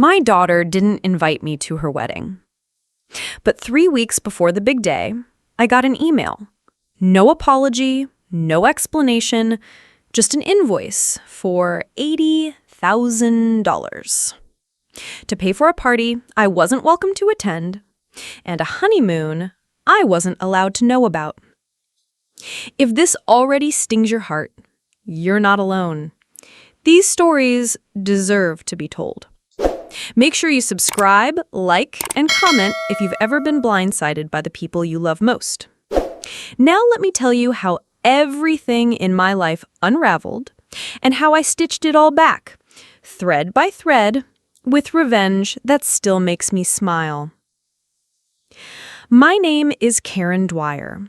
My daughter didn't invite me to her wedding. But 3 weeks before the big day, I got an email. No apology, no explanation, just an invoice for $80,000 to pay for a party I wasn't welcome to attend and a honeymoon I wasn't allowed to know about. If this already stings your heart, you're not alone. These stories deserve to be told. Make sure you subscribe, like, and comment if you've ever been blindsided by the people you love most. Now let me tell you how everything in my life unraveled and how I stitched it all back, thread by thread, with revenge that still makes me smile. My name is Karen Dwyer.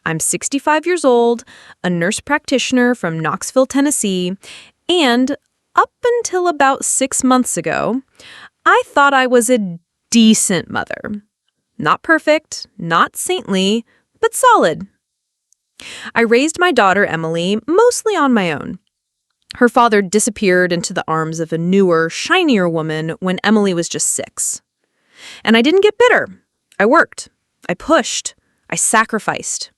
I'm 65 years old, a nurse practitioner from Knoxville, Tennessee, and up until about 6 months ago, I thought I was a decent mother. Not perfect, not saintly, but solid. I raised my daughter, Emily, mostly on my own. Her father disappeared into the arms of a newer, shinier woman when Emily was just 6. And I didn't get bitter. I worked. I pushed. I sacrificed.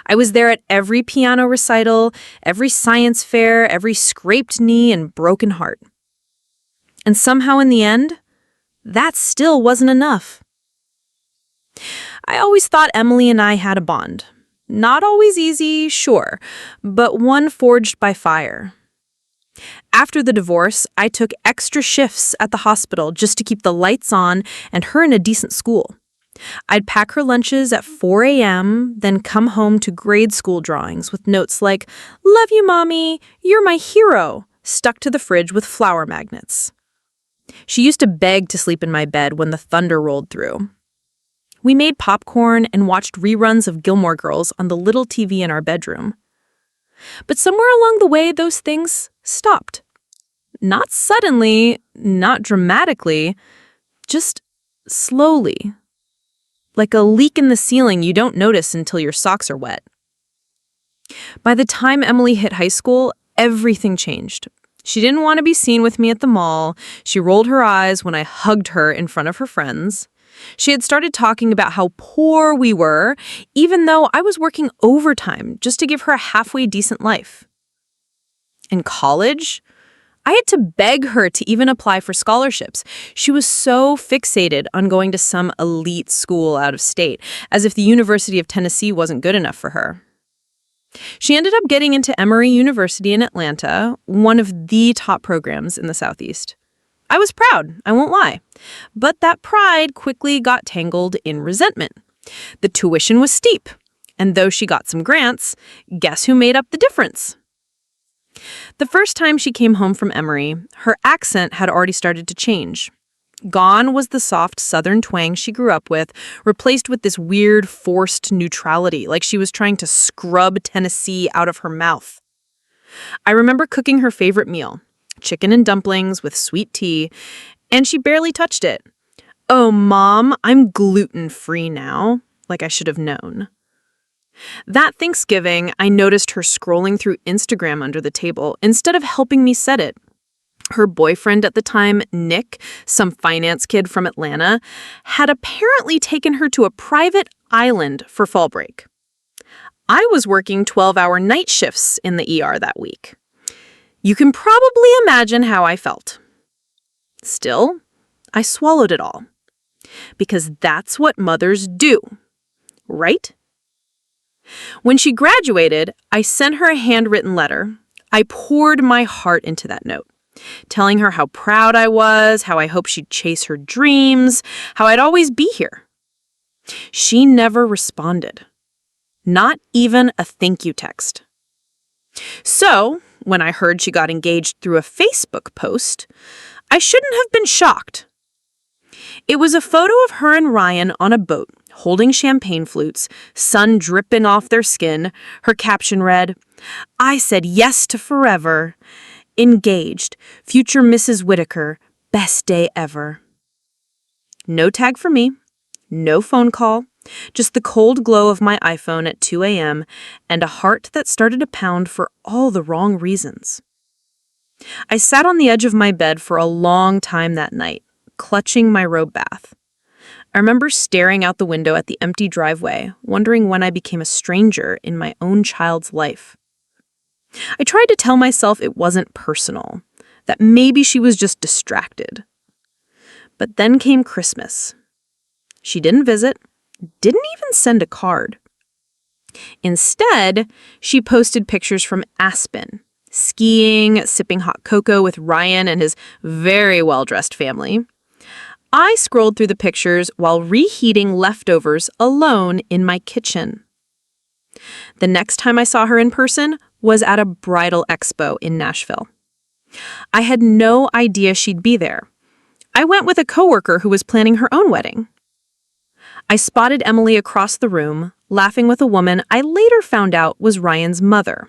I was there at every piano recital, every science fair, every scraped knee and broken heart. And somehow in the end, that still wasn't enough. I always thought Emily and I had a bond. Not always easy, sure, but one forged by fire. After the divorce, I took extra shifts at the hospital just to keep the lights on and her in a decent school. I'd pack her lunches at 4 a.m., then come home to grade school drawings with notes like, "Love you, Mommy, you're my hero," stuck to the fridge with flower magnets. She used to beg to sleep in my bed when the thunder rolled through. We made popcorn and watched reruns of Gilmore Girls on the little TV in our bedroom. But somewhere along the way, those things stopped. Not suddenly, not dramatically, just slowly. Like a leak in the ceiling you don't notice until your socks are wet. By the time Emily hit high school, everything changed. She didn't want to be seen with me at the mall. She rolled her eyes when I hugged her in front of her friends. She had started talking about how poor we were, even though I was working overtime just to give her a halfway decent life. In college, I had to beg her to even apply for scholarships. She was so fixated on going to some elite school out of state, as if the University of Tennessee wasn't good enough for her. She ended up getting into Emory University in Atlanta, one of the top programs in the Southeast. I was proud, I won't lie. But that pride quickly got tangled in resentment. The tuition was steep, and though she got some grants, guess who made up the difference? The first time she came home from Emory, her accent had already started to change. Gone was the soft Southern twang she grew up with, replaced with this weird forced neutrality, like she was trying to scrub Tennessee out of her mouth. I remember cooking her favorite meal, chicken and dumplings with sweet tea, and she barely touched it. "Oh, Mom, I'm gluten-free now," like I should have known. That Thanksgiving, I noticed her scrolling through Instagram under the table instead of helping me set it. Her boyfriend at the time, Nick, some finance kid from Atlanta, had apparently taken her to a private island for fall break. I was working 12-hour night shifts in the ER that week. You can probably imagine how I felt. Still, I swallowed it all. Because that's what mothers do, right? When she graduated, I sent her a handwritten letter. I poured my heart into that note, telling her how proud I was, how I hoped she'd chase her dreams, how I'd always be here. She never responded. Not even a thank you text. So, when I heard she got engaged through a Facebook post, I shouldn't have been shocked. It was a photo of her and Ryan on a boat, holding champagne flutes, sun dripping off their skin. Her caption read, "I said yes to forever. Engaged. Future Mrs. Whitaker. Best day ever." No tag for me. No phone call. Just the cold glow of my iPhone at 2 a.m. and a heart that started to pound for all the wrong reasons. I sat on the edge of my bed for a long time that night, clutching my robe bath. I remember staring out the window at the empty driveway, wondering when I became a stranger in my own child's life. I tried to tell myself it wasn't personal, that maybe she was just distracted. But then came Christmas. She didn't visit, didn't even send a card. Instead, she posted pictures from Aspen, skiing, sipping hot cocoa with Ryan and his very well-dressed family. I scrolled through the pictures while reheating leftovers alone in my kitchen. The next time I saw her in person was at a bridal expo in Nashville. I had no idea she'd be there. I went with a coworker who was planning her own wedding. I spotted Emily across the room, laughing with a woman I later found out was Ryan's mother.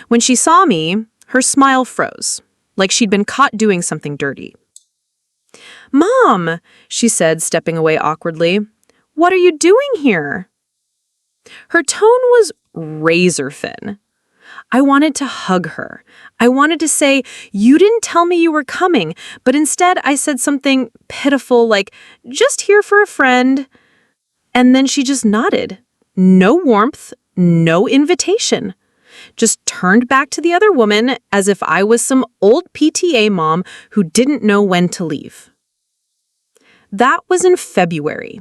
When she saw me, her smile froze, like she'd been caught doing something dirty. "Mom," she said, stepping away awkwardly, "what are you doing here?" Her tone was razor thin. I wanted to hug her. I wanted to say, "You didn't tell me you were coming," but instead I said something pitiful like, "Just here for a friend." And then she just nodded. No warmth, no invitation. Just turned back to the other woman as if I was some old PTA mom who didn't know when to leave. That was in February.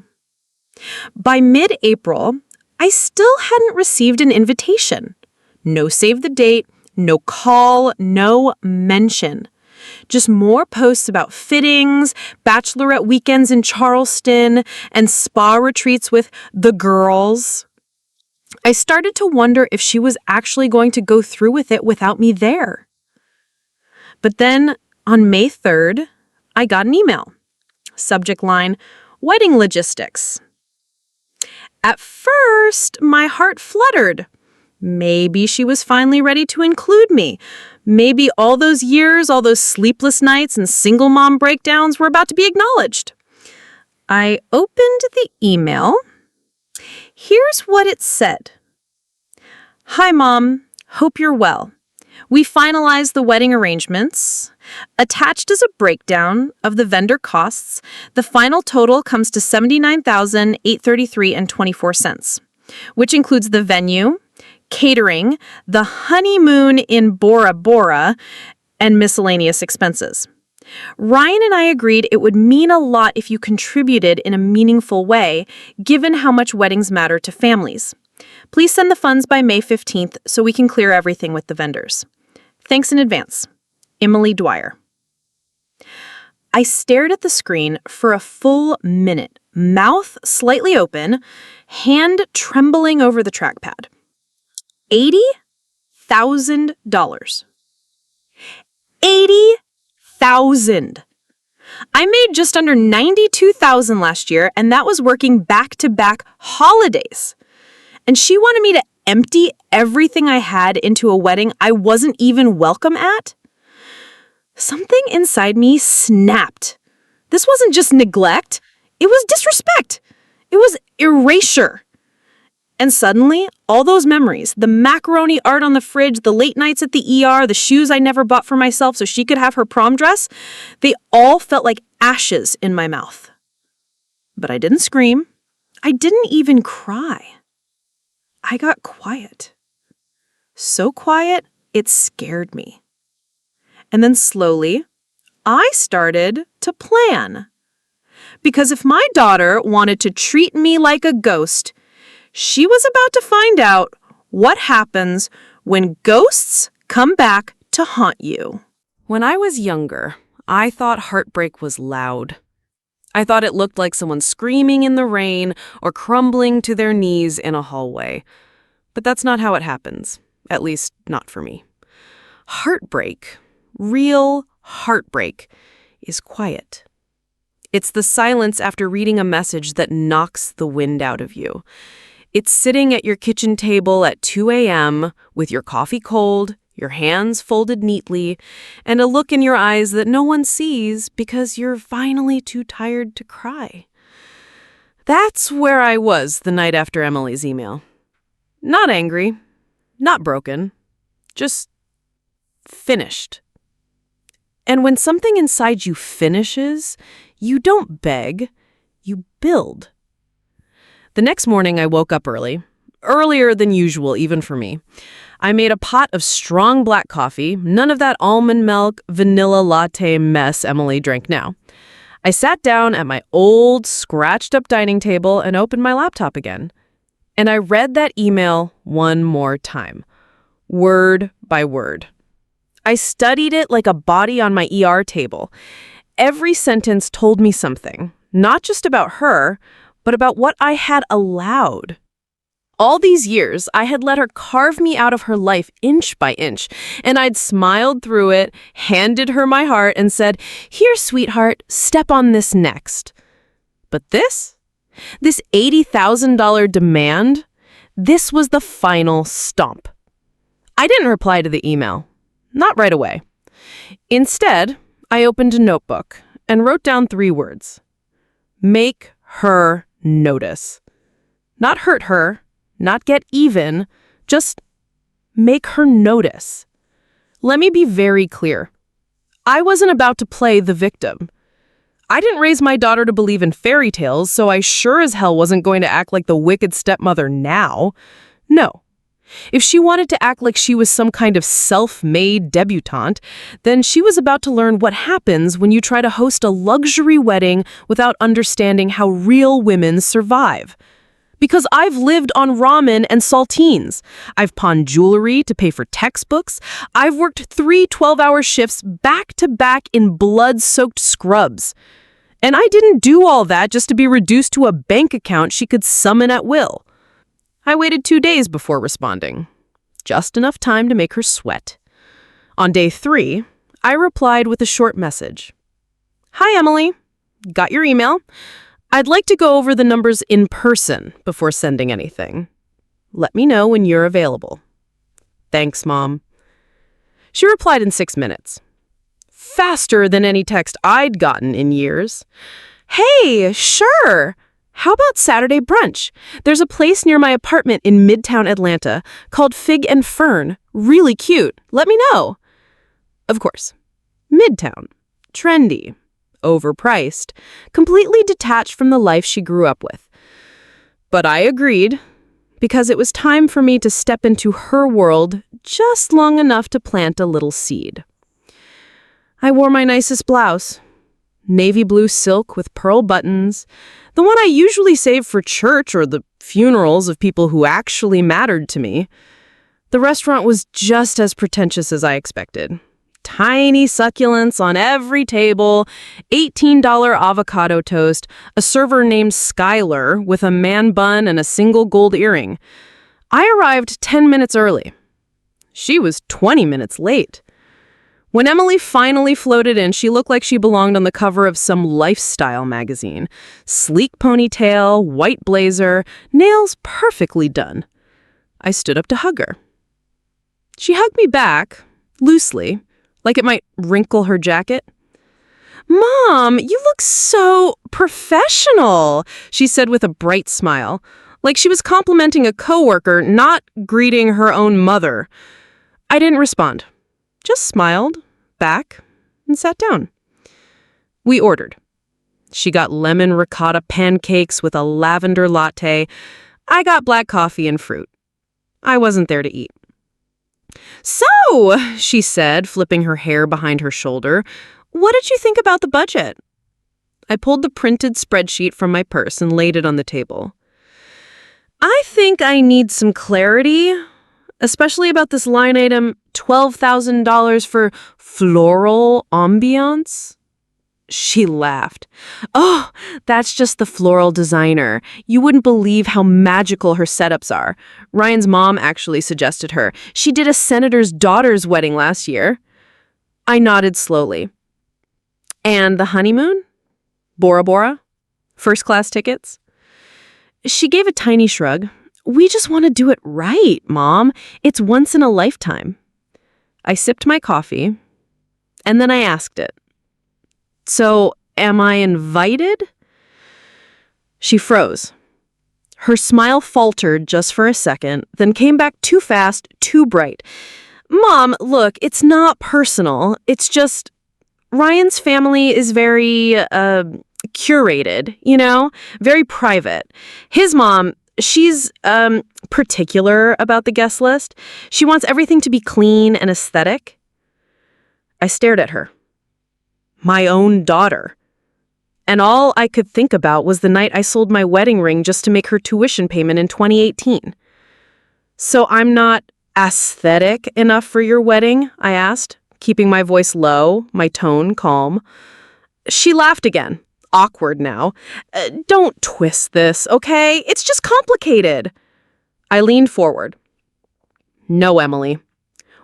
By mid-April, I still hadn't received an invitation. No save the date, no call, no mention. Just more posts about fittings, bachelorette weekends in Charleston, and spa retreats with the girls. I started to wonder if she was actually going to go through with it without me there. But then, on May 3rd, I got an email. Subject line, "Wedding logistics." At first, my heart fluttered. Maybe she was finally ready to include me. Maybe all those years, all those sleepless nights and single mom breakdowns were about to be acknowledged. I opened the email. Here's what it said. "Hi, Mom. Hope you're well. We finalized the wedding arrangements. Attached is a breakdown of the vendor costs. The final total comes to $79,833.24, which includes the venue, catering, the honeymoon in Bora Bora, and miscellaneous expenses. Ryan and I agreed it would mean a lot if you contributed in a meaningful way, given how much weddings matter to families. Please send the funds by May 15th so we can clear everything with the vendors. Thanks in advance. Emily Dwyer." I stared at the screen for a full minute, mouth slightly open, hand trembling over the trackpad. $80,000. $80,000. I made just under $92,000 last year, and that was working back-to-back holidays. And she wanted me to empty everything I had into a wedding I wasn't even welcome at? Something inside me snapped. This wasn't just neglect. It was disrespect. It was erasure. And suddenly, all those memories, the macaroni art on the fridge, the late nights at the ER, the shoes I never bought for myself so she could have her prom dress, they all felt like ashes in my mouth. But I didn't scream. I didn't even cry. I got quiet. So quiet, it scared me. And then slowly, I started to plan. Because if my daughter wanted to treat me like a ghost, she was about to find out what happens when ghosts come back to haunt you. When I was younger, I thought heartbreak was loud. I thought it looked like someone screaming in the rain or crumbling to their knees in a hallway. But that's not how it happens, at least not for me. Heartbreak, real heartbreak, is quiet. It's the silence after reading a message that knocks the wind out of you. It's sitting at your kitchen table at 2 a.m. with your coffee cold, your hands folded neatly, and a look in your eyes that no one sees because you're finally too tired to cry. That's where I was the night after Emily's email. Not angry, not broken, just finished. And when something inside you finishes, you don't beg, you build. The next morning, I woke up early. Earlier than usual, even for me. I made a pot of strong black coffee, none of that almond milk, vanilla latte mess Emily drank now. I sat down at my old, scratched-up dining table and opened my laptop again. And I read that email one more time, word by word. I studied it like a body on my ER table. Every sentence told me something, not just about her, but about what I had allowed. All these years, I had let her carve me out of her life inch by inch, and I'd smiled through it, handed her my heart, and said, "Here, sweetheart, step on this next." But this $80,000 demand, this was the final stomp. I didn't reply to the email. Not right away. Instead, I opened a notebook and wrote down 3 words. Make her notice. Not hurt her, not get even, just make her notice. Let me be very clear. I wasn't about to play the victim. I didn't raise my daughter to believe in fairy tales, so I sure as hell wasn't going to act like the wicked stepmother now. No. If she wanted to act like she was some kind of self-made debutante, then she was about to learn what happens when you try to host a luxury wedding without understanding how real women survive. Because I've lived on ramen and saltines. I've pawned jewelry to pay for textbooks. I've worked 3 12-hour shifts back-to-back in blood-soaked scrubs. And I didn't do all that just to be reduced to a bank account she could summon at will. I waited 2 days before responding. Just enough time to make her sweat. On day 3, I replied with a short message. "Hi, Emily. Got your email. I'd like to go over the numbers in person before sending anything. Let me know when you're available. Thanks, Mom." She replied in 6 minutes. Faster than any text I'd gotten in years. "Hey, sure. How about Saturday brunch? There's a place near my apartment in Midtown Atlanta called Fig and Fern. Really cute. Let me know." Of course. Midtown. Trendy. Overpriced. Completely detached from the life she grew up with. But I agreed, because it was time for me to step into her world just long enough to plant a little seed. I wore my nicest blouse. Navy blue silk with pearl buttons, the one I usually save for church or the funerals of people who actually mattered to me. The restaurant was just as pretentious as I expected. Tiny succulents on every table, $18 avocado toast, a server named Skylar with a man bun and a single gold earring. I arrived 10 minutes early. She was 20 minutes late. When Emily finally floated in, she looked like she belonged on the cover of some lifestyle magazine. Sleek ponytail, white blazer, nails perfectly done. I stood up to hug her. She hugged me back, loosely, like it might wrinkle her jacket. "Mom, you look so professional," she said with a bright smile, like she was complimenting a coworker, not greeting her own mother. I didn't respond, just smiled back and sat down. We ordered. She got lemon ricotta pancakes with a lavender latte. I got black coffee and fruit. I wasn't there to eat. "So," she said, flipping her hair behind her shoulder, "what did you think about the budget?" I pulled the printed spreadsheet from my purse and laid it on the table. "I think I need some clarity, especially about this line item, $12,000 for floral ambiance." She laughed. "Oh, that's just the floral designer. You wouldn't believe how magical her setups are. Ryan's mom actually suggested her. She did a senator's daughter's wedding last year." I nodded slowly. "And the honeymoon? Bora Bora? First-class tickets?" She gave a tiny shrug. "We just want to do it right, Mom. It's once in a lifetime." I sipped my coffee, and then I asked it. "So, am I invited?" She froze. Her smile faltered just for a second, then came back too fast, too bright. "Mom, look, it's not personal. It's just, Ryan's family is very curated, very private. His mom, she's particular about the guest list. She wants everything to be clean and aesthetic. I stared at her. My own daughter. And all I could think about was the night I sold my wedding ring just to make her tuition payment in 2018. So I'm not aesthetic enough for your wedding? I asked, keeping my voice low, my tone calm. She laughed again, awkward now. Don't twist this, okay? It's just complicated. I leaned forward. No, Emily.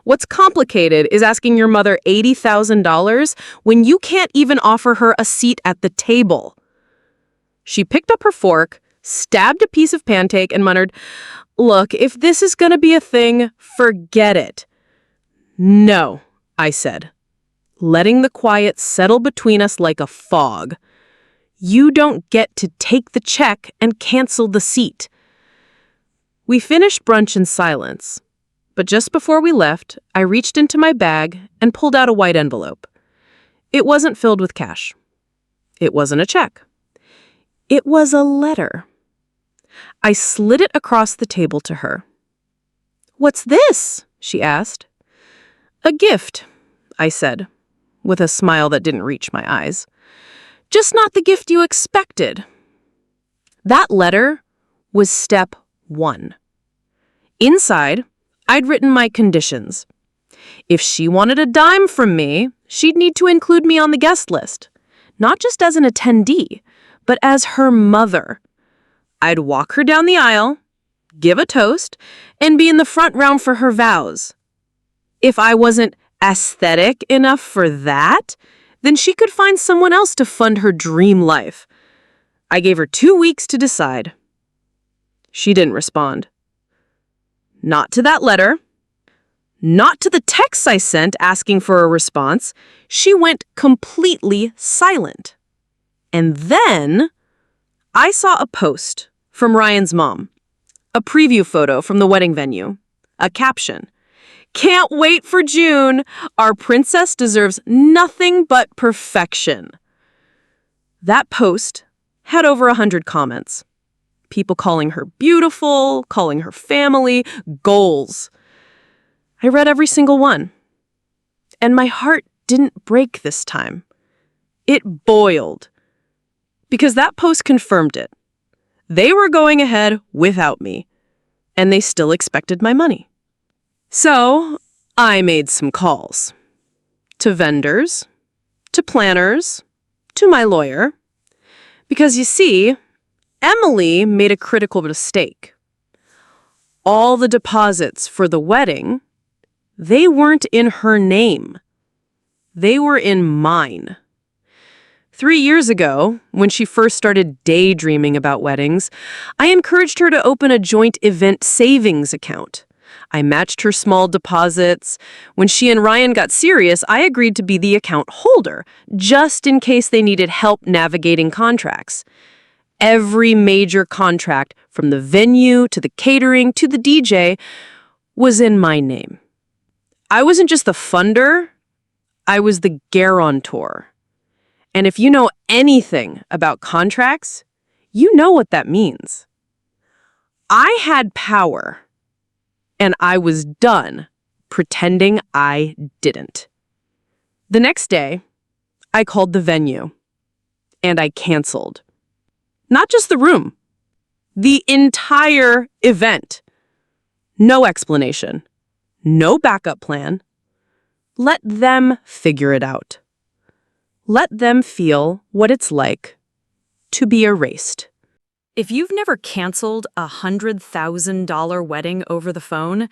What's complicated is asking your mother $80,000 when you can't even offer her a seat at the table. She picked up her fork, stabbed a piece of pancake, and muttered, "Look, if this is going to be a thing, forget it." "No," I said, letting the quiet settle between us like a fog. "You don't get to take the check and cancel the seat." We finished brunch in silence. But just before we left, I reached into my bag and pulled out a white envelope. It wasn't filled with cash. It wasn't a check. It was a letter. I slid it across the table to her. "What's this?" she asked. "A gift," I said, with a smile that didn't reach my eyes. "Just not the gift you expected." That letter was step 1. Inside, I'd written my conditions. If she wanted a dime from me, she'd need to include me on the guest list, not just as an attendee, but as her mother. I'd walk her down the aisle, give a toast, and be in the front row for her vows. If I wasn't aesthetic enough for that, then she could find someone else to fund her dream life. I gave her 2 weeks to decide. She didn't respond. Not to that letter. Not to the texts I sent asking for a response. She went completely silent. And then I saw a post from Ryan's mom. A preview photo from the wedding venue. A caption. "Can't wait for June. Our princess deserves nothing but perfection." That post had over 100 comments. People calling her beautiful, calling her family, goals. I read every single one. And my heart didn't break this time. It boiled. Because that post confirmed it. They were going ahead without me. And they still expected my money. So I made some calls. To vendors. To planners. To my lawyer. Because you see, Emily made a critical mistake. All the deposits for the wedding, they weren't in her name. They were in mine. 3 years ago, when she first started daydreaming about weddings, I encouraged her to open a joint event savings account. I matched her small deposits. When she and Ryan got serious, I agreed to be the account holder, just in case they needed help navigating contracts. Every major contract, from the venue to the catering to the DJ, was in my name. I wasn't just the funder, I was the guarantor. And if you know anything about contracts, you know what that means. I had power, and I was done pretending I didn't. The next day, I called the venue, and I canceled. Not just the room, the entire event. No explanation, no backup plan. Let them figure it out. Let them feel what it's like to be erased. If you've never canceled a $100,000 wedding over the phone,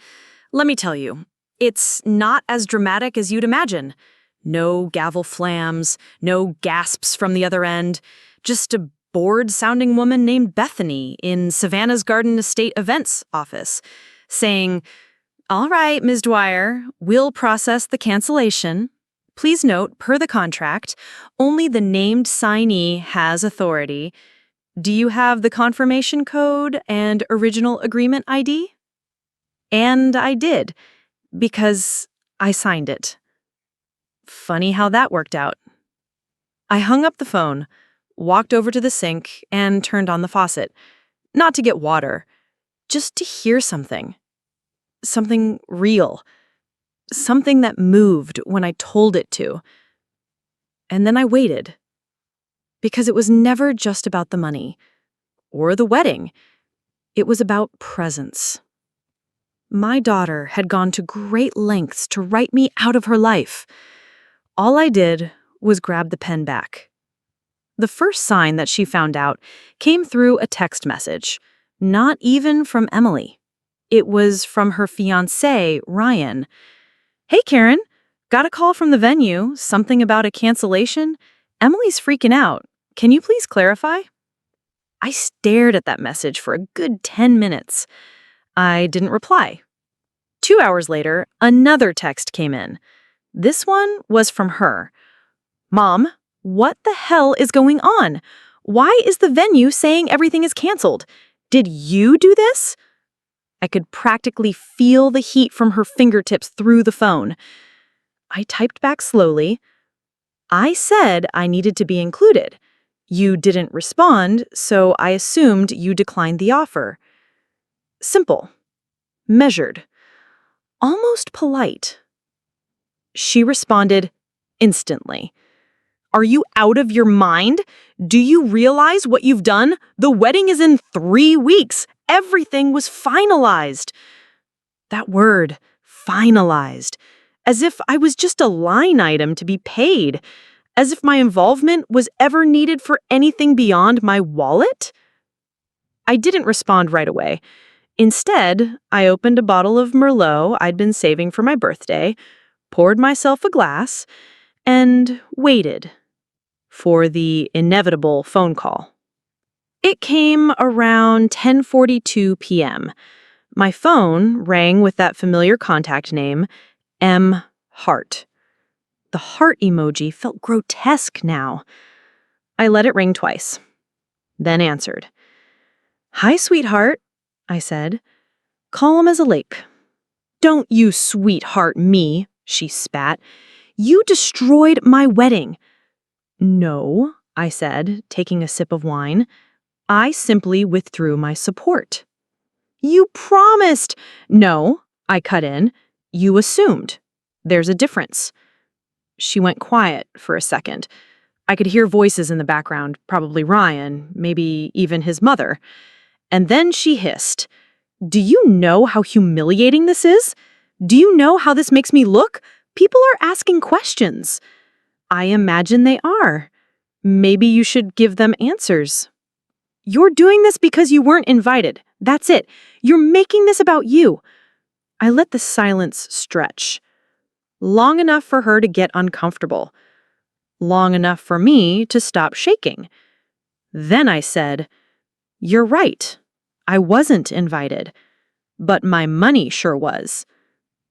let me tell you, it's not as dramatic as you'd imagine. No gavel flams, no gasps from the other end, just a bored-sounding woman named Bethany in Savannah's Garden Estate events office, saying, "All right, Ms. Dwyer, we'll process the cancellation. Please note, per the contract, only the named signee has authority. Do you have the confirmation code and original agreement ID?" And I did, because I signed it. Funny how that worked out. I hung up the phone, walked over to the sink, and turned on the faucet. Not to get water, just to hear something. Something real. Something that moved when I told it to. And then I waited. Because it was never just about the money. Or the wedding. It was about presence. My daughter had gone to great lengths to write me out of her life. All I did was grab the pen back. The first sign that she found out came through a text message, not even from Emily. It was from her fiancé, Ryan. "Hey, Karen, got a call from the venue, something about a cancellation. Emily's freaking out. Can you please clarify?" I stared at that message for a good 10 minutes. I didn't reply. 2 hours later, another text came in. This one was from her. "Mom, what the hell is going on? Why is the venue saying everything is canceled? Did you do this?" I could practically feel the heat from her fingertips through the phone. I typed back slowly. "I said I needed to be included. You didn't respond, so I assumed you declined the offer." Simple. Measured. Almost polite. She responded instantly. "Are you out of your mind? Do you realize what you've done? The wedding is in 3 weeks. Everything was finalized." That word, finalized. As if I was just a line item to be paid. As if my involvement was ever needed for anything beyond my wallet. I didn't respond right away. Instead, I opened a bottle of Merlot I'd been saving for my birthday, poured myself a glass, and waited for the inevitable phone call. It came around 10:42 p.m. My phone rang with that familiar contact name, M. Hart. The heart emoji felt grotesque now. I let it ring twice, then answered. "Hi, sweetheart," I said. "Calm as a lake." "Don't you sweetheart me," she spat. "You destroyed my wedding." "No," I said, taking a sip of wine. "I simply withdrew my support." "You promised." "No," I cut in. "You assumed. There's a difference." She went quiet for a second. I could hear voices in the background, probably Ryan, maybe even his mother. And then she hissed, "Do you know how humiliating this is? Do you know how this makes me look? People are asking questions." "I imagine they are. Maybe you should give them answers." "You're doing this because you weren't invited. That's it. You're making this about you." I let the silence stretch. Long enough for her to get uncomfortable. Long enough for me to stop shaking. Then I said, "You're right. I wasn't invited. But my money sure was.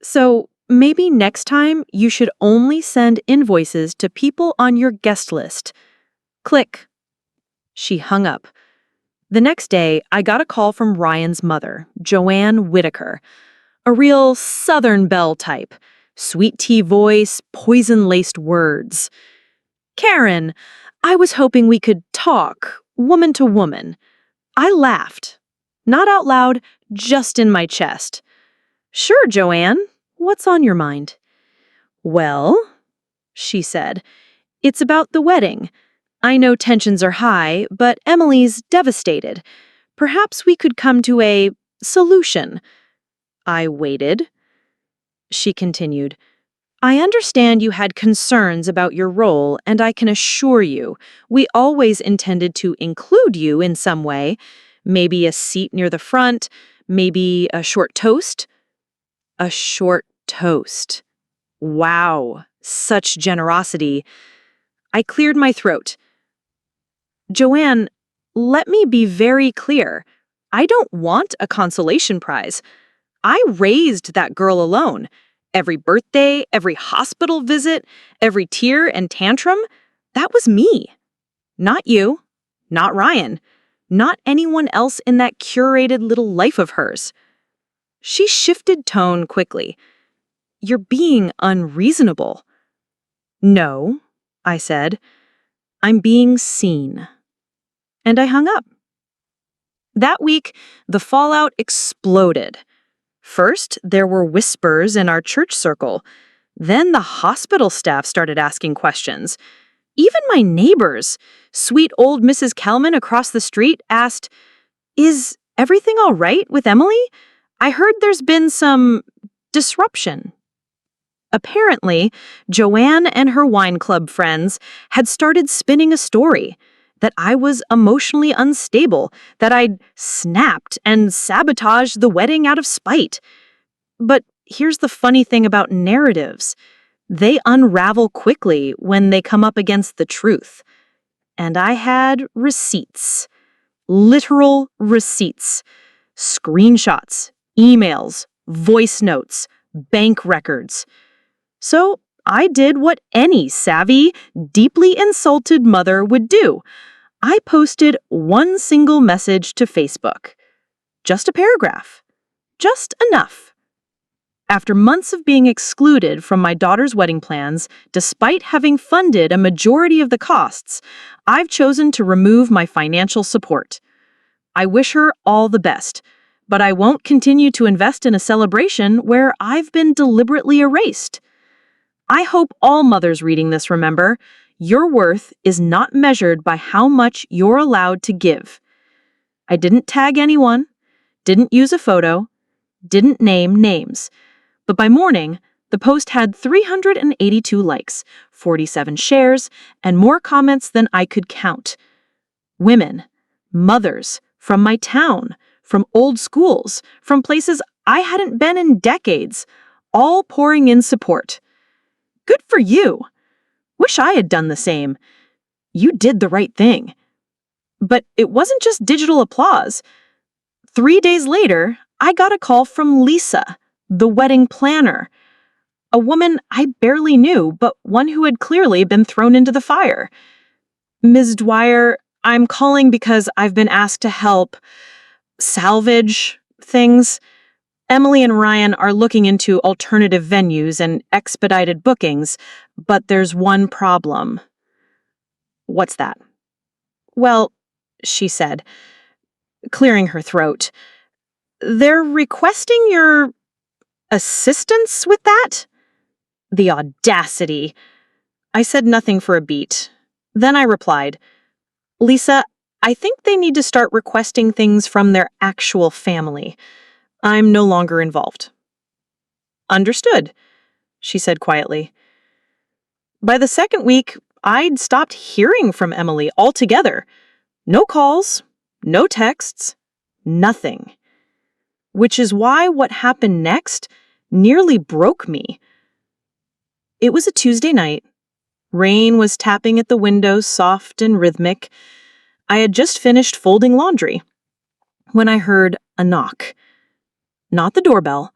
So maybe next time you should only send invoices to people on your guest list." Click. She hung up. The next day, I got a call from Ryan's mother, Joanne Whitaker. A real Southern belle type. Sweet tea voice, poison-laced words. "Karen, I was hoping we could talk, woman to woman." I laughed. Not out loud, just in my chest. "Sure, Joanne. What's on your mind?" "Well," she said, "it's about the wedding. I know tensions are high, but Emily's devastated. Perhaps we could come to a solution." I waited. She continued, "I understand you had concerns about your role, and I can assure you, we always intended to include you in some way. Maybe a seat near the front, maybe a short toast." A short toast. Wow, such generosity. I cleared my throat. "Joanne, let me be very clear. I don't want a consolation prize. I raised that girl alone. Every birthday, every hospital visit, every tear and tantrum, that was me. Not you, not Ryan, not anyone else in that curated little life of hers." She shifted tone quickly. "You're being unreasonable." No, I said. I'm being seen. And I hung up. That week, the fallout exploded. First, there were whispers in our church circle. Then the hospital staff started asking questions. Even my neighbors, sweet old Mrs. Kelman across the street, asked, "Is everything all right with Emily? I heard there's been some disruption." Apparently, Joanne and her wine club friends had started spinning a story that I was emotionally unstable, that I'd snapped and sabotaged the wedding out of spite. But here's the funny thing about narratives. They unravel quickly when they come up against the truth. And I had receipts. Literal receipts. Screenshots, emails, voice notes, bank records. So I did what any savvy, deeply insulted mother would do. I posted one single message to Facebook. Just a paragraph. Just enough. After months of being excluded from my daughter's wedding plans, despite having funded a majority of the costs, I've chosen to remove my financial support. I wish her all the best, but I won't continue to invest in a celebration where I've been deliberately erased. I hope all mothers reading this remember, your worth is not measured by how much you're allowed to give. I didn't tag anyone, didn't use a photo, didn't name names. But by morning, the post had 382 likes, 47 shares, and more comments than I could count. Women, mothers, from my town, from old schools, from places I hadn't been in decades, all pouring in support. Good for you. Wish I had done the same. You did the right thing. But it wasn't just digital applause. 3 days later, I got a call from Lisa, the wedding planner. A woman I barely knew, but one who had clearly been thrown into the fire. "Ms. Dwyer, I'm calling because I've been asked to help salvage things. Emily and Ryan are looking into alternative venues and expedited bookings, but there's one problem." "What's that?" "Well," she said, clearing her throat, "they're requesting your assistance with that?" The audacity. I said nothing for a beat. Then I replied, "Lisa, I think they need to start requesting things from their actual family. I'm no longer involved." "Understood," she said quietly. By the second week, I'd stopped hearing from Emily altogether. No calls, no texts, nothing. Which is why what happened next nearly broke me. It was a Tuesday night. Rain was tapping at the windows, soft and rhythmic. I had just finished folding laundry when I heard a knock. Not the doorbell.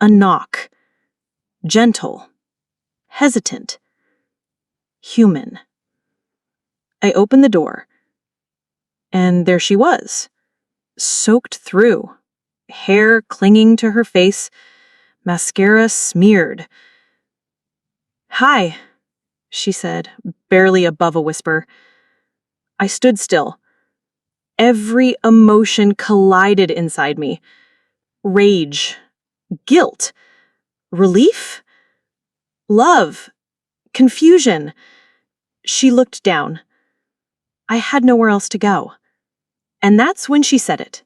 A knock. Gentle. Hesitant. Human. I opened the door. And there she was. Soaked through. Hair clinging to her face. Mascara smeared. "Hi," she said, barely above a whisper. I stood still. Every emotion collided inside me. Rage, guilt, relief, love, confusion. She looked down. I had nowhere else to go. And that's when she said it.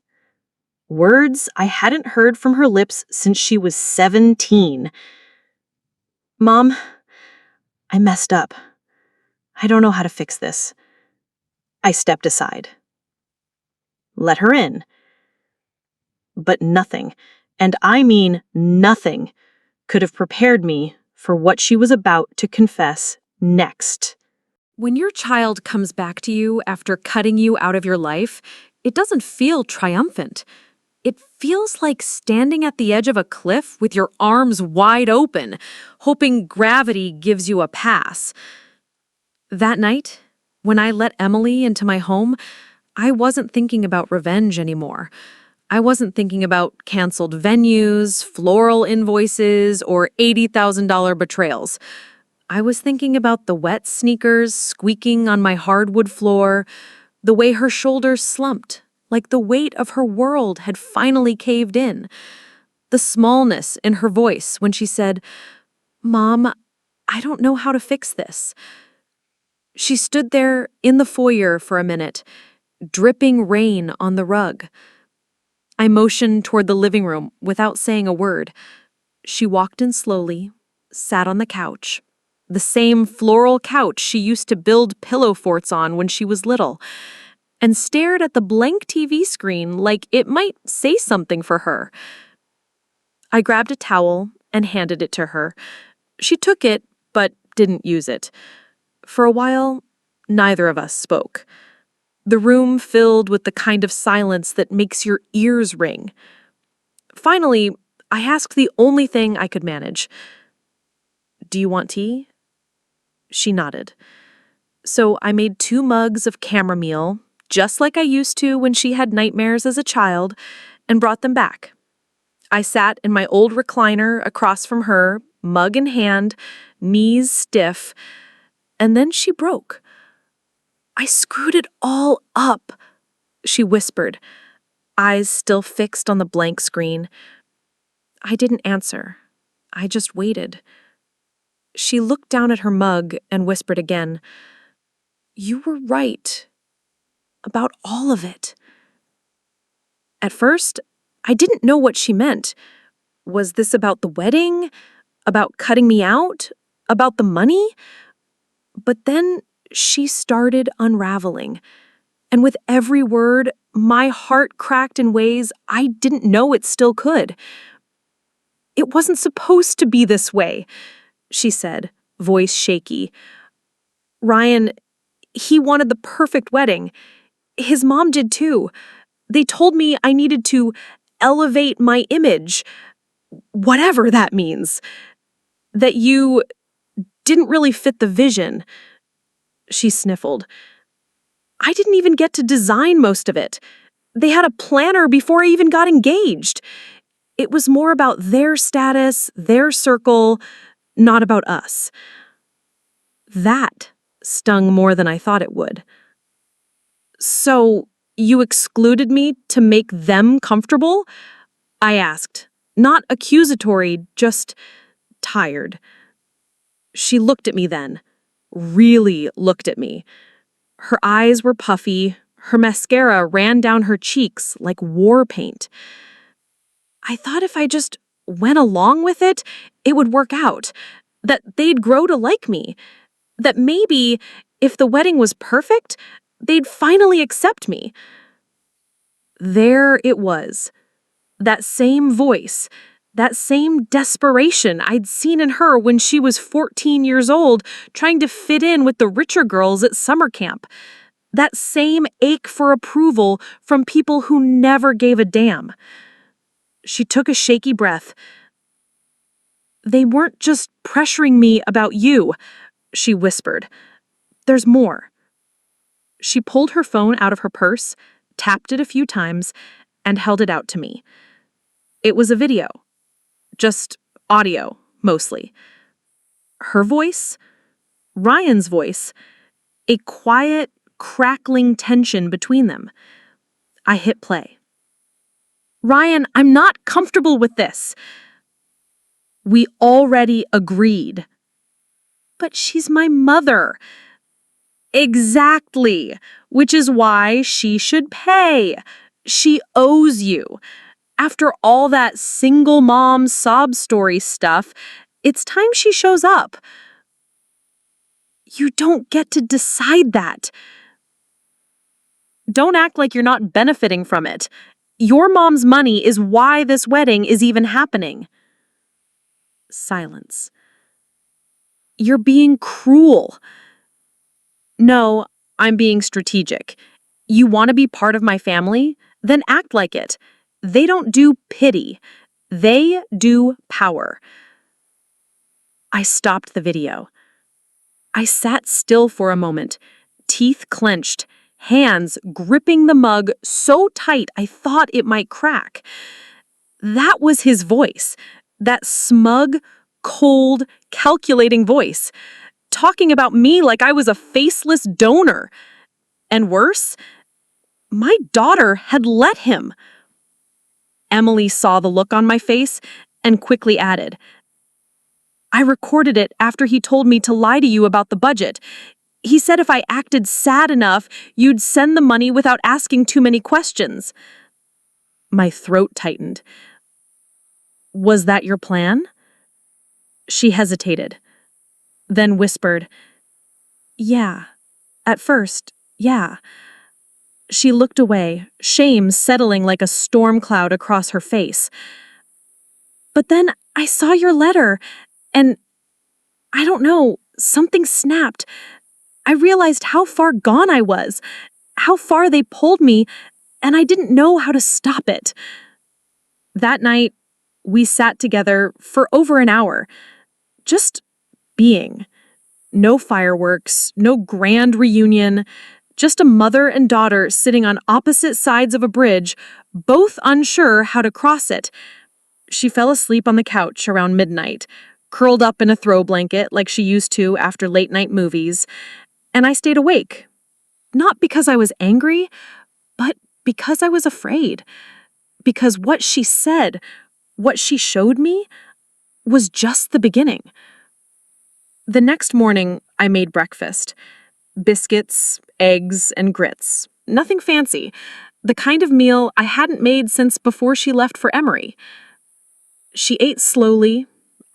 Words I hadn't heard from her lips since she was 17. "Mom, I messed up. I don't know how to fix this." I stepped aside. Let her in. But nothing, and I mean nothing, could have prepared me for what she was about to confess next. When your child comes back to you after cutting you out of your life, it doesn't feel triumphant. It feels like standing at the edge of a cliff with your arms wide open, hoping gravity gives you a pass. That night, when I let Emily into my home, I wasn't thinking about revenge anymore. I wasn't thinking about canceled venues, floral invoices, or $80,000 betrayals. I was thinking about the wet sneakers squeaking on my hardwood floor, the way her shoulders slumped, like the weight of her world had finally caved in, the smallness in her voice when she said, "Mom, I don't know how to fix this." She stood there in the foyer for a minute, dripping rain on the rug. I motioned toward the living room without saying a word. She walked in slowly, sat on the couch, the same floral couch she used to build pillow forts on when she was little, and stared at the blank TV screen like it might say something for her. I grabbed a towel and handed it to her. She took it, but didn't use it. For a while, neither of us spoke. The room filled with the kind of silence that makes your ears ring. Finally, I asked the only thing I could manage. "Do you want tea?" She nodded. So I made 2 mugs of chamomile, just like I used to when she had nightmares as a child, and brought them back. I sat in my old recliner across from her, mug in hand, knees stiff, and then she broke. "I screwed it all up," she whispered, eyes still fixed on the blank screen. I didn't answer. I just waited. She looked down at her mug and whispered again, "You were right. About all of it." At first, I didn't know what she meant. Was this about the wedding? About cutting me out? About the money? But then she started unraveling. And with every word, my heart cracked in ways I didn't know it still could. "It wasn't supposed to be this way," she said, voice shaky. "Ryan, he wanted the perfect wedding. His mom did too. They told me I needed to elevate my image, whatever that means. That you didn't really fit the vision." She sniffled. "I didn't even get to design most of it. They had a planner before I even got engaged. It was more about their status, their circle, not about us." That stung more than I thought it would. "So, you excluded me to make them comfortable?" I asked, not accusatory, just tired. She looked at me then, really looked at me. Her eyes were puffy, her mascara ran down her cheeks like war paint. I thought if I just went along with it, it would work out, that they'd grow to like me, that maybe, if the wedding was perfect, they'd finally accept me. There it was. That same voice, that same desperation I'd seen in her when she was 14 years old, trying to fit in with the richer girls at summer camp. That same ache for approval from people who never gave a damn. She took a shaky breath. "They weren't just pressuring me about you," she whispered. "There's more." She pulled her phone out of her purse, tapped it a few times, and held it out to me. It was a video. Just audio, mostly. Her voice, Ryan's voice, a quiet, crackling tension between them. I hit play. "Ryan, I'm not comfortable with this." "We already agreed." "But she's my mother." "Exactly, which is why she should pay. She owes you. After all that single mom sob story stuff, it's time she shows up." "You don't get to decide that." "Don't act like you're not benefiting from it. Your mom's money is why this wedding is even happening." Silence. "You're being cruel." "No, I'm being strategic. You want to be part of my family? Then act like it. They don't do pity. They do power." I stopped the video. I sat still for a moment, teeth clenched, hands gripping the mug so tight I thought it might crack. That was his voice, that smug, cold, calculating voice, talking about me like I was a faceless donor. And worse, my daughter had let him. Emily saw the look on my face and quickly added, I recorded it after he told me to lie to you about the budget. He said if I acted sad enough, you'd send the money without asking too many questions. My throat tightened. Was that your plan? She hesitated, then whispered, Yeah, at first, yeah. She looked away, shame settling like a storm cloud across her face. But then I saw your letter, and I don't know, something snapped. I realized how far gone I was, how far they pulled me, and I didn't know how to stop it. That night, we sat together for over an hour, just being. No fireworks, no grand reunion, just a mother and daughter sitting on opposite sides of a bridge, both unsure how to cross it. She fell asleep on the couch around midnight, curled up in a throw blanket like she used to after late-night movies, and I stayed awake. Not because I was angry, but because I was afraid. Because what she said, what she showed me, was just the beginning. The next morning, I made breakfast. Biscuits, eggs, and grits. Nothing fancy. The kind of meal I hadn't made since before she left for Emory. She ate slowly,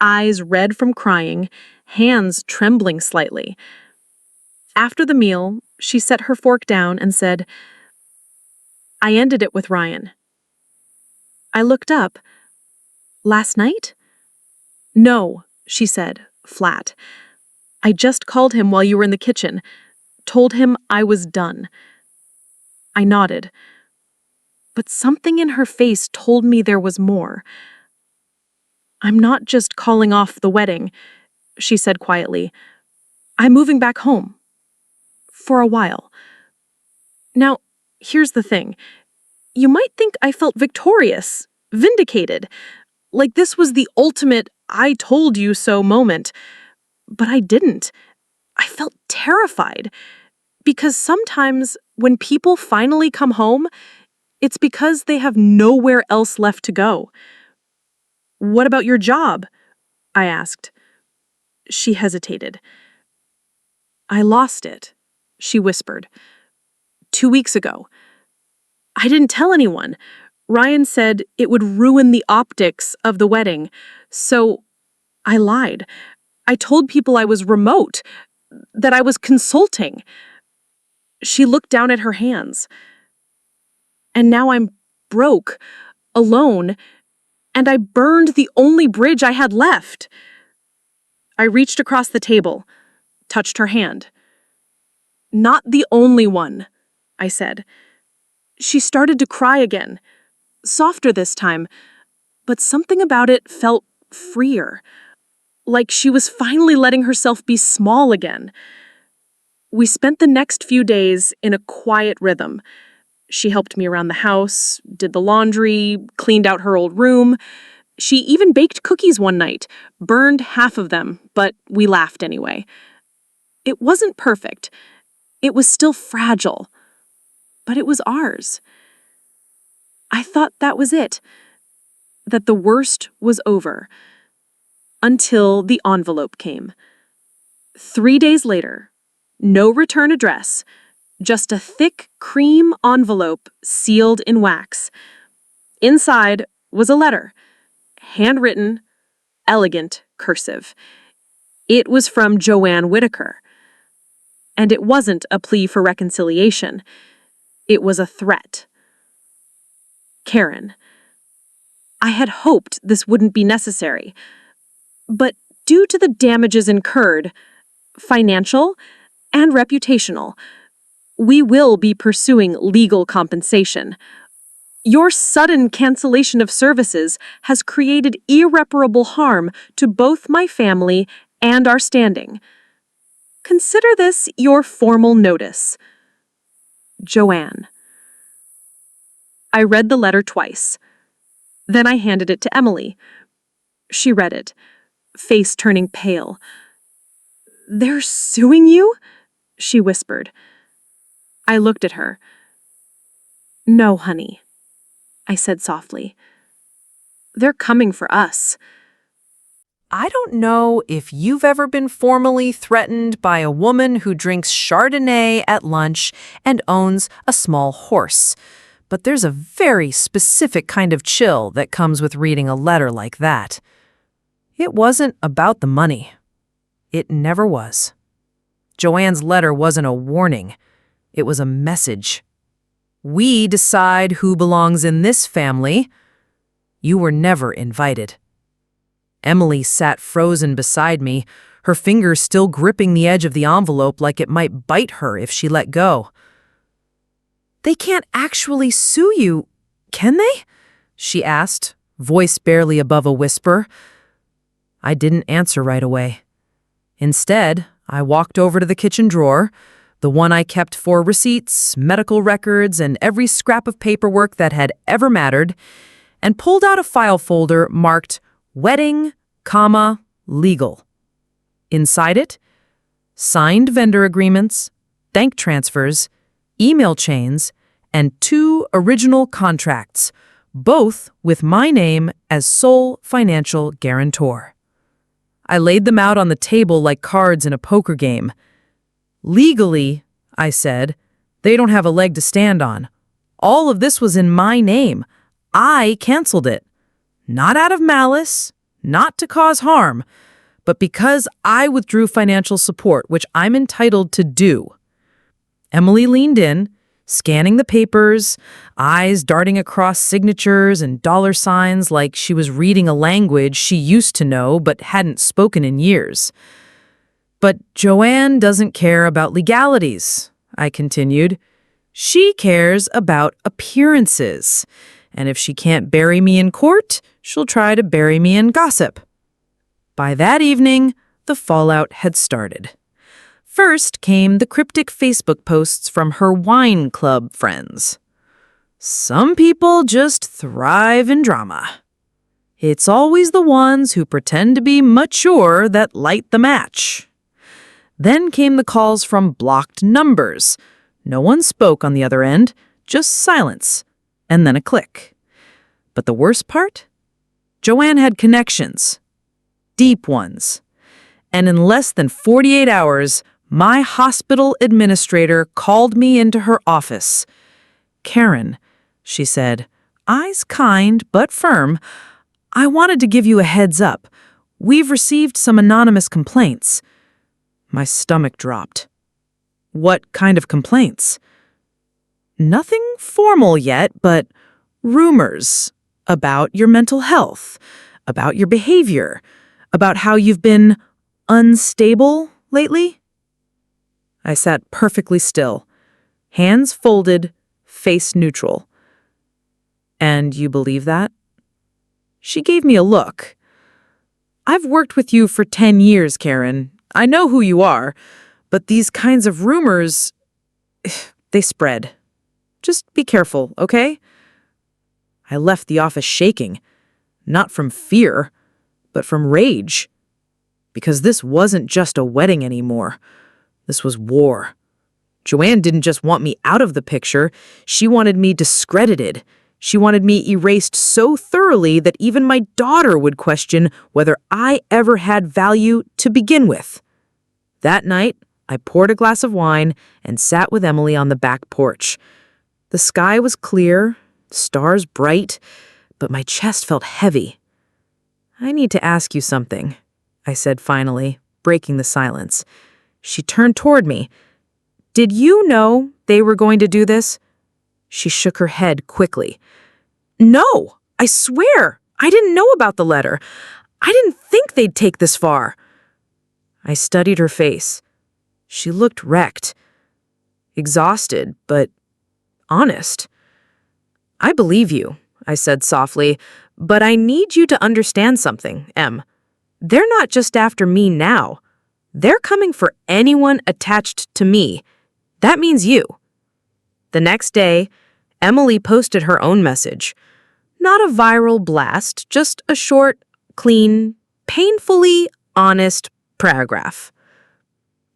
eyes red from crying, hands trembling slightly. After the meal, she set her fork down and said, I ended it with Ryan. I looked up. Last night? No, she said, flat. I just called him while you were in the kitchen, told him I was done. I nodded. But something in her face told me there was more. I'm not just calling off the wedding, she said quietly. I'm moving back home. For a while. Now, here's the thing. You might think I felt victorious, vindicated, like this was the ultimate I told you so moment. But I didn't. I felt terrified. Because sometimes when people finally come home, it's because they have nowhere else left to go. What about your job? I asked. She hesitated. I lost it, she whispered. 2 weeks ago. I didn't tell anyone. Ryan said it would ruin the optics of the wedding, so I lied. I told people I was remote, that I was consulting. She looked down at her hands. And now I'm broke, alone, and I burned the only bridge I had left. I reached across the table, touched her hand. Not the only one, I said. She started to cry again, softer this time, but something about it felt freer, like she was finally letting herself be small again. We spent the next few days in a quiet rhythm. She helped me around the house, did the laundry, cleaned out her old room. She even baked cookies one night, burned half of them, but we laughed anyway. It wasn't perfect. It was still fragile, but it was ours. I thought that was it, that the worst was over, until the envelope came. 3 days later, no return address, just a thick cream envelope sealed in wax. Inside was a letter, handwritten, elegant cursive. It was from Joanne Whitaker. And it wasn't a plea for reconciliation. It was a threat. Karen. I had hoped this wouldn't be necessary. But due to the damages incurred, financial and reputational, we will be pursuing legal compensation. Your sudden cancellation of services has created irreparable harm to both my family and our standing. Consider this your formal notice. Joanne. I read the letter twice. Then I handed it to Emily. She read it. face turning pale. "They're suing you?" she whispered. I looked at her. "No, honey," I said softly. "They're coming for us." I don't know if you've ever been formally threatened by a woman who drinks Chardonnay at lunch and owns a small horse, but there's a very specific kind of chill that comes with reading a letter like that. It wasn't about the money. It never was. Joanne's letter wasn't a warning. It was a message. We decide who belongs in this family. You were never invited. Emily sat frozen beside me, her fingers still gripping the edge of the envelope like it might bite her if she let go. "They can't actually sue you, can they?" she asked, voice barely above a whisper. I didn't answer right away. Instead, I walked over to the kitchen drawer, the one I kept for receipts, medical records, and every scrap of paperwork that had ever mattered, and pulled out a file folder marked Wedding, legal. Inside it, signed vendor agreements, bank transfers, email chains, and 2 original contracts, both with my name as sole financial guarantor. I laid them out on the table like cards in a poker game. "Legally," I said, "they don't have a leg to stand on. All of this was in my name. I canceled it. Not out of malice, not to cause harm, but because I withdrew financial support, which I'm entitled to do." Emily leaned in, scanning the papers, eyes darting across signatures and dollar signs like she was reading a language she used to know but hadn't spoken in years. "But Joanne doesn't care about legalities," I continued. "She cares about appearances. And if she can't bury me in court, she'll try to bury me in gossip." By that evening, the fallout had started. First came the cryptic Facebook posts from her wine club friends. "Some people just thrive in drama. It's always the ones who pretend to be mature that light the match." Then came the calls from blocked numbers. No one spoke on the other end, just silence, and then a click. But the worst part? Joanne had connections. Deep ones. And in less than 48 hours, my hospital administrator called me into her office. "Karen," she said, eyes kind but firm, "I wanted to give you a heads up. We've received some anonymous complaints." My stomach dropped. "What kind of complaints?" "Nothing formal yet, but rumors about your mental health, about your behavior, about how you've been unstable lately." I sat perfectly still, hands folded, face neutral. "And you believe that?" She gave me a look. "I've worked with you for 10 years, Karen. I know who you are, but these kinds of rumors, they spread. Just be careful, okay?" I left the office shaking, not from fear, but from rage. Because this wasn't just a wedding anymore. This was war. Joanne didn't just want me out of the picture, she wanted me discredited. She wanted me erased so thoroughly that even my daughter would question whether I ever had value to begin with. That night, I poured a glass of wine and sat with Emily on the back porch. The sky was clear, stars bright, but my chest felt heavy. "I need to ask you something," I said finally, breaking the silence. She turned toward me. "Did you know they were going to do this?" She shook her head quickly. "No, I swear, I didn't know about the letter. I didn't think they'd take this far." I studied her face. She looked wrecked, exhausted, but honest. "I believe you," I said softly, "but I need you to understand something, Em. They're not just after me now. They're coming for anyone attached to me. That means you." The next day, Emily posted her own message. Not a viral blast, just a short, clean, painfully honest paragraph.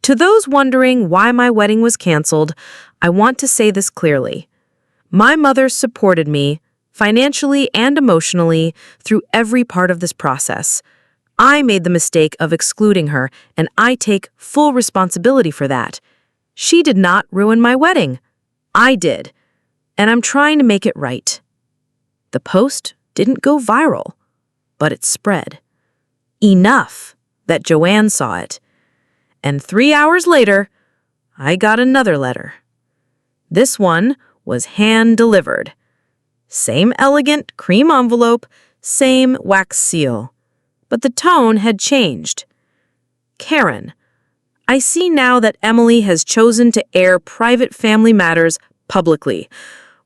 To those wondering why my wedding was canceled, I want to say this clearly. My mother supported me, financially and emotionally, through every part of this process. I made the mistake of excluding her, and I take full responsibility for that. She did not ruin my wedding. I did, and I'm trying to make it right. The post didn't go viral, but it spread. Enough that Joanne saw it. And 3 hours later, I got another letter. This one was hand-delivered. Same elegant cream envelope, same wax seal. But the tone had changed. Karen, I see now that Emily has chosen to air private family matters publicly.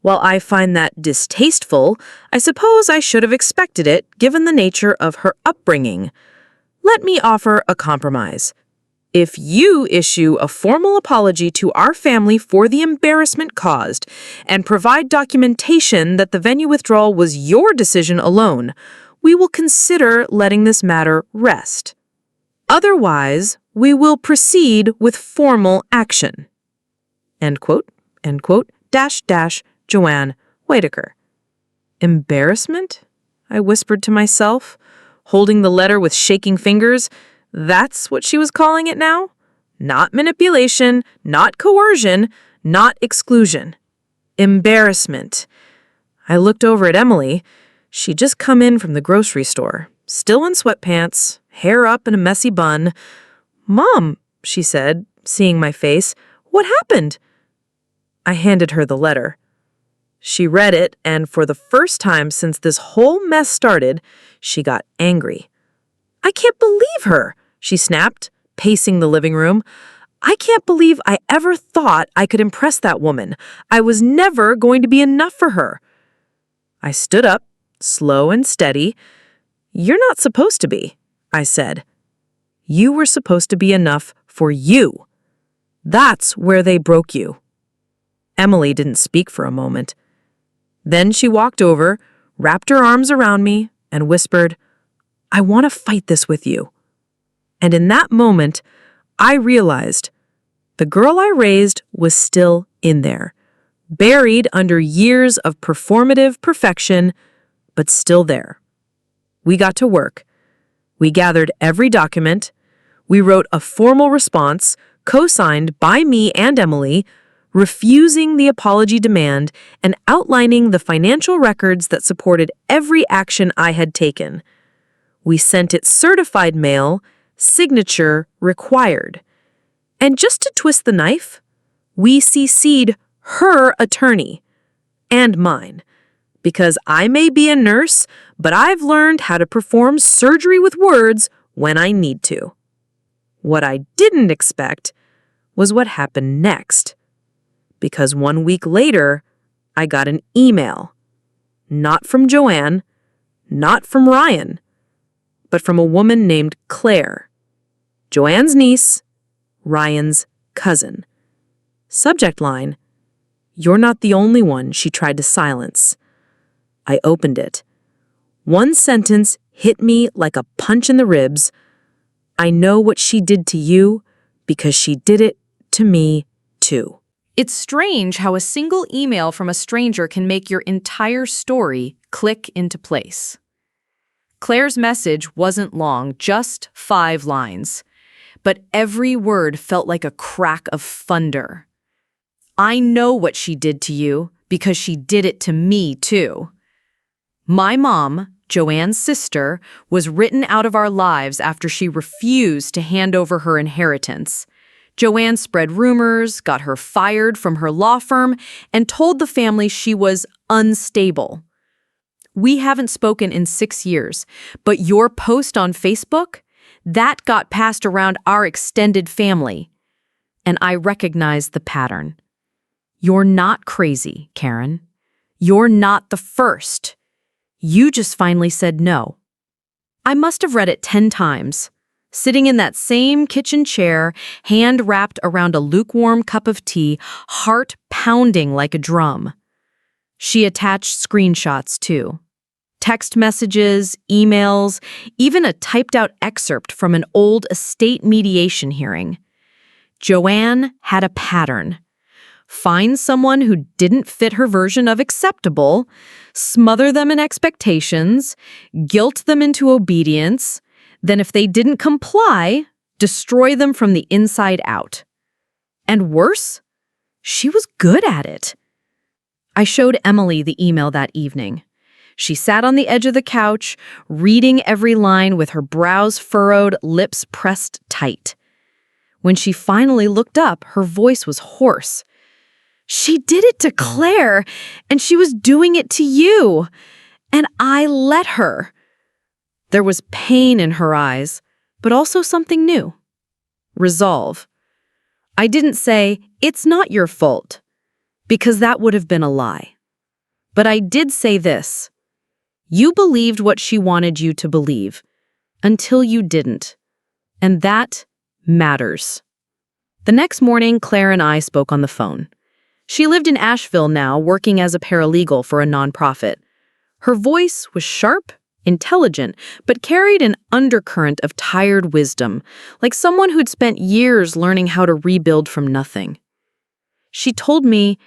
While I find that distasteful, I suppose I should have expected it given the nature of her upbringing. Let me offer a compromise. If you issue a formal apology to our family for the embarrassment caused and provide documentation that the venue withdrawal was your decision alone, we will consider letting this matter rest. Otherwise, we will proceed with formal action. End quote, Joanne Whitaker. Embarrassment? I whispered to myself, holding the letter with shaking fingers. That's what she was calling it now? Not manipulation, not coercion, not exclusion. Embarrassment. I looked over at Emily. She'd just come in from the grocery store, still in sweatpants, hair up in a messy bun. "Mom," she said, seeing my face, "what happened?" I handed her the letter. She read it, and for the first time since this whole mess started, she got angry. "I can't believe her," she snapped, pacing the living room. "I can't believe I ever thought I could impress that woman. I was never going to be enough for her." I stood up, slow and steady. "You're not supposed to be," I said. "You were supposed to be enough for you. That's where they broke you." Emily didn't speak for a moment. Then she walked over, wrapped her arms around me, and whispered, "I want to fight this with you." And in that moment, I realized the girl I raised was still in there, buried under years of performative perfection, but still there. We got to work. We gathered every document. We wrote a formal response, co-signed by me and Emily, refusing the apology demand and outlining the financial records that supported every action I had taken. We sent it certified mail, signature required. And just to twist the knife, we CC'd her attorney and mine, because I may be a nurse, but I've learned how to perform surgery with words when I need to. What I didn't expect was what happened next. Because 1 week later, I got an email. Not from Joanne, not from Ryan, but from a woman named Claire. Joanne's niece, Ryan's cousin. Subject line, "You're not the only one she tried to silence." I opened it. One sentence hit me like a punch in the ribs. "I know what she did to you because she did it to me too." It's strange how a single email from a stranger can make your entire story click into place. Claire's message wasn't long, just 5 lines. But every word felt like a crack of thunder. "I know what she did to you because she did it to me too." My mom, Joanne's sister, was written out of our lives after she refused to hand over her inheritance. Joanne spread rumors, got her fired from her law firm, and told the family she was unstable. We haven't spoken in 6 years, but your post on Facebook, that got passed around our extended family. And I recognized the pattern. You're not crazy, Karen. You're not the first. You just finally said no. I must have read it 10 times. Sitting in that same kitchen chair, hand wrapped around a lukewarm cup of tea, heart pounding like a drum. She attached screenshots too. Text messages, emails, even a typed-out excerpt from an old estate mediation hearing. Joanne had a pattern. Find someone who didn't fit her version of acceptable, smother them in expectations, guilt them into obedience, then if they didn't comply, destroy them from the inside out. And worse, she was good at it. I showed Emily the email that evening. She sat on the edge of the couch, reading every line with her brows furrowed, lips pressed tight. When she finally looked up, her voice was hoarse. "She did it to Claire, and she was doing it to you. And I let her." There was pain in her eyes, but also something new. Resolve. I didn't say, "It's not your fault," because that would have been a lie. But I did say this: you believed what she wanted you to believe, until you didn't. And that matters. The next morning, Claire and I spoke on the phone. She lived in Asheville now, working as a paralegal for a nonprofit. Her voice was sharp, intelligent, but carried an undercurrent of tired wisdom, like someone who'd spent years learning how to rebuild from nothing. She told me,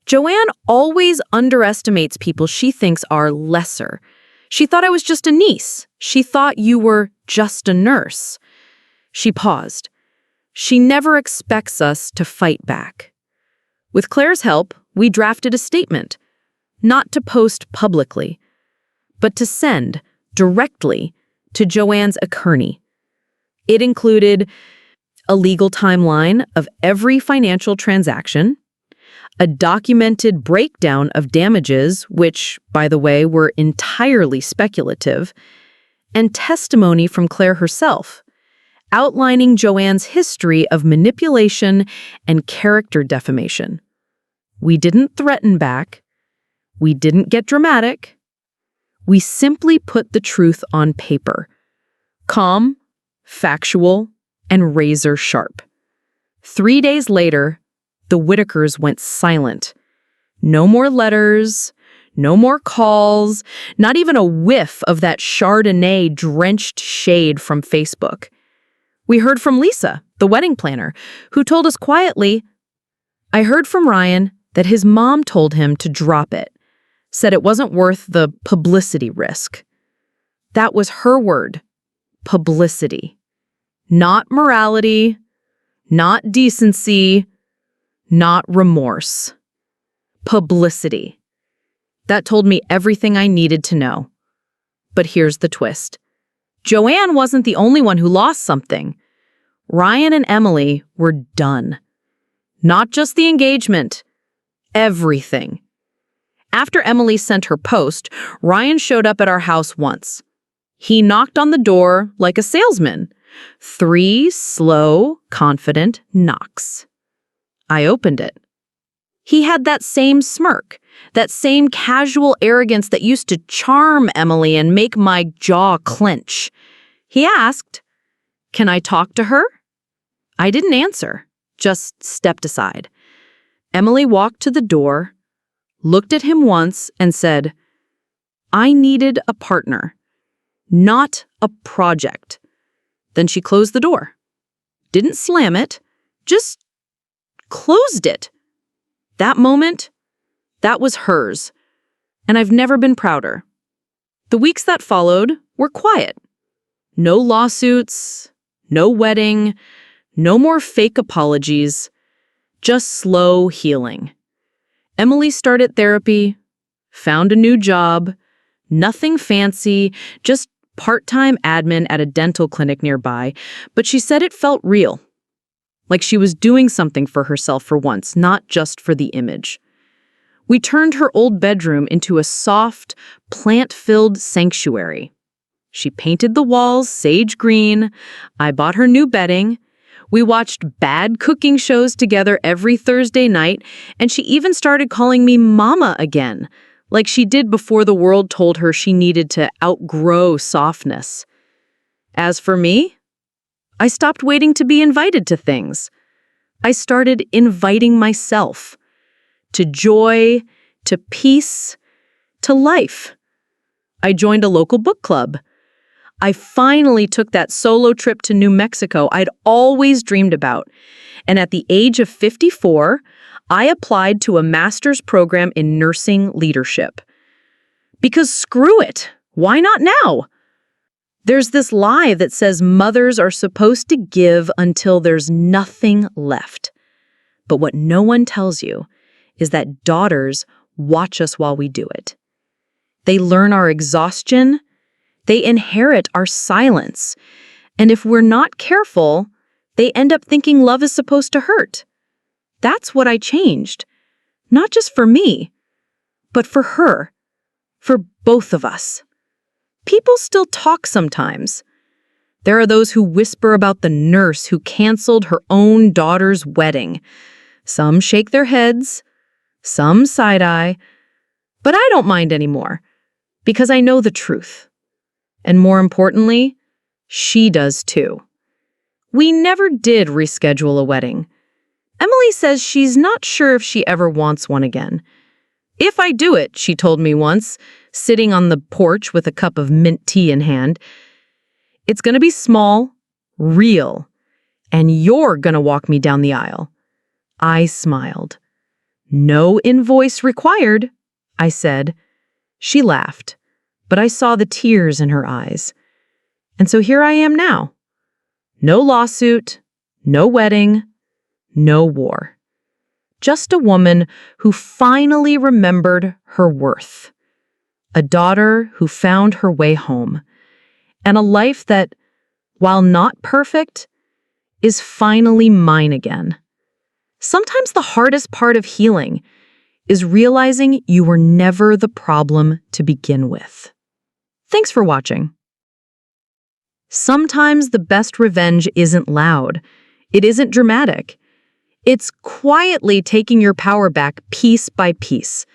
"Joanne always underestimates people she thinks are lesser. She thought I was just a niece. She thought you were just a nurse." She paused. "She never expects us to fight back." With Claire's help, we drafted a statement, not to post publicly, but to send directly to Joanne's attorney. It included a legal timeline of every financial transaction, a documented breakdown of damages, which, by the way, were entirely speculative, and testimony from Claire herself, outlining Joanne's history of manipulation and character defamation. We didn't threaten back. We didn't get dramatic. We simply put the truth on paper. Calm, factual, and razor sharp. 3 days later, the Whitakers went silent. No more letters, no more calls, not even a whiff of that Chardonnay-drenched shade from Facebook. We heard from Lisa, the wedding planner, who told us quietly, "I heard from Ryan that his mom told him to drop it, said it wasn't worth the publicity risk." That was her word, publicity. Not morality, not decency, not remorse. Publicity. That told me everything I needed to know. But here's the twist. Joanne wasn't the only one who lost something. Ryan and Emily were done. Not just the engagement, everything. After Emily sent her post, Ryan showed up at our house once. He knocked on the door like a salesman. 3 slow, confident knocks. I opened it. He had that same smirk, that same casual arrogance that used to charm Emily and make my jaw clench. He asked, "Can I talk to her?" I didn't answer, just stepped aside. Emily walked to the door, looked at him once, and said, "I needed a partner, not a project." Then she closed the door. Didn't slam it, just closed it. That moment, that was hers, and I've never been prouder. The weeks that followed were quiet. No lawsuits, no wedding, no more fake apologies, just slow healing. Emily started therapy, found a new job, nothing fancy, just part-time admin at a dental clinic nearby, but she said it felt real. Like she was doing something for herself for once, not just for the image. We turned her old bedroom into a soft, plant-filled sanctuary. She painted the walls sage green. I bought her new bedding. We watched bad cooking shows together every Thursday night, and she even started calling me Mama again, like she did before the world told her she needed to outgrow softness. As for me, I stopped waiting to be invited to things. I started inviting myself to joy, to peace, to life. I joined a local book club. I finally took that solo trip to New Mexico I'd always dreamed about. And at the age of 54, I applied to a master's program in nursing leadership. Because screw it, why not now? There's this lie that says mothers are supposed to give until there's nothing left. But what no one tells you is that daughters watch us while we do it. They learn our exhaustion. They inherit our silence. And if we're not careful, they end up thinking love is supposed to hurt. That's what I changed. Not just for me, but for her. For both of us. People still talk sometimes. There are those who whisper about the nurse who canceled her own daughter's wedding. Some shake their heads, some side-eye, but I don't mind anymore because I know the truth. And more importantly, she does too. We never did reschedule a wedding. Emily says she's not sure if she ever wants one again. If I do it, she told me once, sitting on the porch with a cup of mint tea in hand, it's going to be small, real, and you're going to walk me down the aisle. I smiled. No invoice required, I said. She laughed, but I saw the tears in her eyes. And so here I am now. No lawsuit, no wedding, no war. Just a woman who finally remembered her worth. A daughter who found her way home. And a life that, while not perfect, is finally mine again. Sometimes the hardest part of healing is realizing you were never the problem to begin with. Thanks for watching. Sometimes the best revenge isn't loud. It isn't dramatic. It's quietly taking your power back piece by piece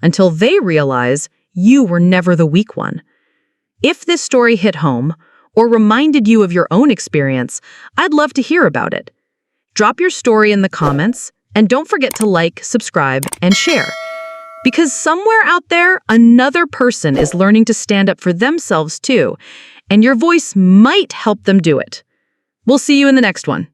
until they realize you were never the weak one. If this story hit home or reminded you of your own experience, I'd love to hear about it. Drop your story in the comments and don't forget to like, subscribe, and share. Because somewhere out there, another person is learning to stand up for themselves too, and your voice might help them do it. We'll see you in the next one.